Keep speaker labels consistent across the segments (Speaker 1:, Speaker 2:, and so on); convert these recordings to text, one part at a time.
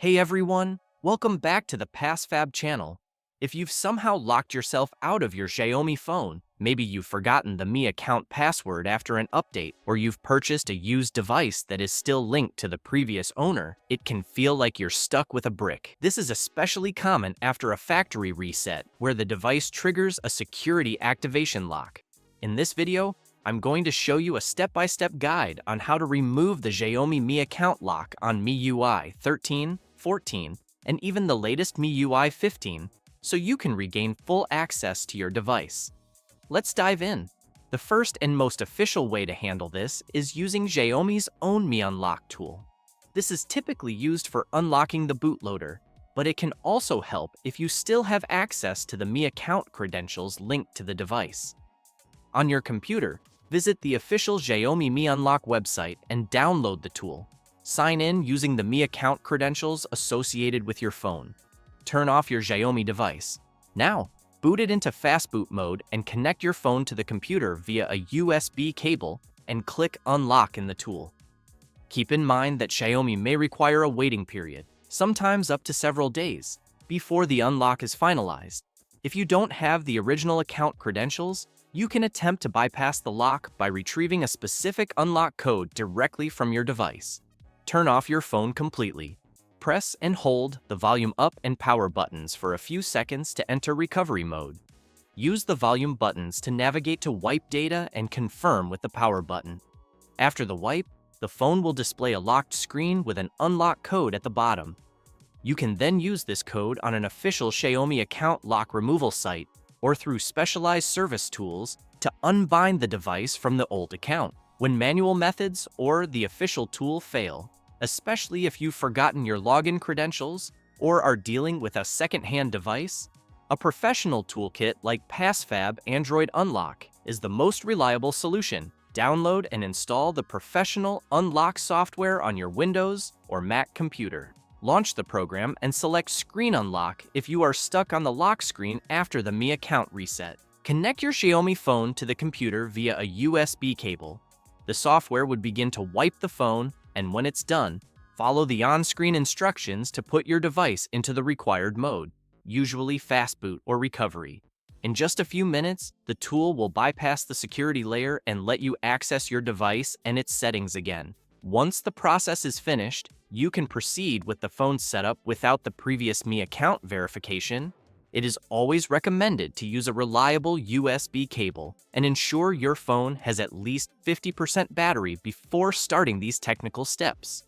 Speaker 1: Hey everyone, welcome back to the PassFab channel. If you've somehow locked yourself out of your Xiaomi phone, maybe you've forgotten the Mi account password after an update, or you've purchased a used device that is still linked to the previous owner, it can feel like you're stuck with a brick. This is especially common after a factory reset, where the device triggers a security activation lock. In this video, I'm going to show you a step-by-step guide on how to remove the Xiaomi Mi account lock on MIUI 13, 14, and even the latest MIUI 15, so you can regain full access to your device. Let's dive in. The first and most official way to handle this is using Xiaomi's own Mi Unlock tool. This is typically used for unlocking the bootloader, but it can also help if you still have access to the Mi account credentials linked to the device. On your computer, visit the official Xiaomi Mi Unlock website and download the tool. Sign in using the Mi account credentials associated with your phone. Turn off your Xiaomi device. Now, boot it into fast boot mode and connect your phone to the computer via a USB cable and click Unlock in the tool. Keep in mind that Xiaomi may require a waiting period, sometimes up to several days, before the unlock is finalized. If you don't have the original account credentials, you can attempt to bypass the lock by retrieving a specific unlock code directly from your device. Turn off your phone completely. Press and hold the volume up and power buttons for a few seconds to enter recovery mode. Use the volume buttons to navigate to wipe data and confirm with the power button. After the wipe, the phone will display a locked screen with an unlock code at the bottom. You can then use this code on an official Xiaomi account lock removal site or through specialized service tools to unbind the device from the old account. When manual methods or the official tool fail, especially if you've forgotten your login credentials or are dealing with a second-hand device, a professional toolkit like PassFab Android Unlock is the most reliable solution. Download and install the professional unlock software on your Windows or Mac computer. Launch the program and select Screen Unlock if you are stuck on the lock screen after the Mi account reset. Connect your Xiaomi phone to the computer via a USB cable. The software would begin to wipe the phone, and when it's done, follow the on-screen instructions to put your device into the required mode, usually fast boot or recovery. In just a few minutes, the tool will bypass the security layer and let you access your device and its settings again. Once the process is finished, you can proceed with the phone setup without the previous Mi account verification. It is always recommended to use a reliable USB cable and ensure your phone has at least 50% battery before starting these technical steps.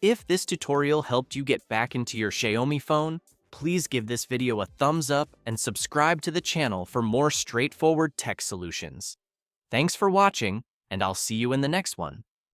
Speaker 1: If this tutorial helped you get back into your Xiaomi phone, please give this video a thumbs up and subscribe to the channel for more straightforward tech solutions. Thanks for watching, and I'll see you in the next one.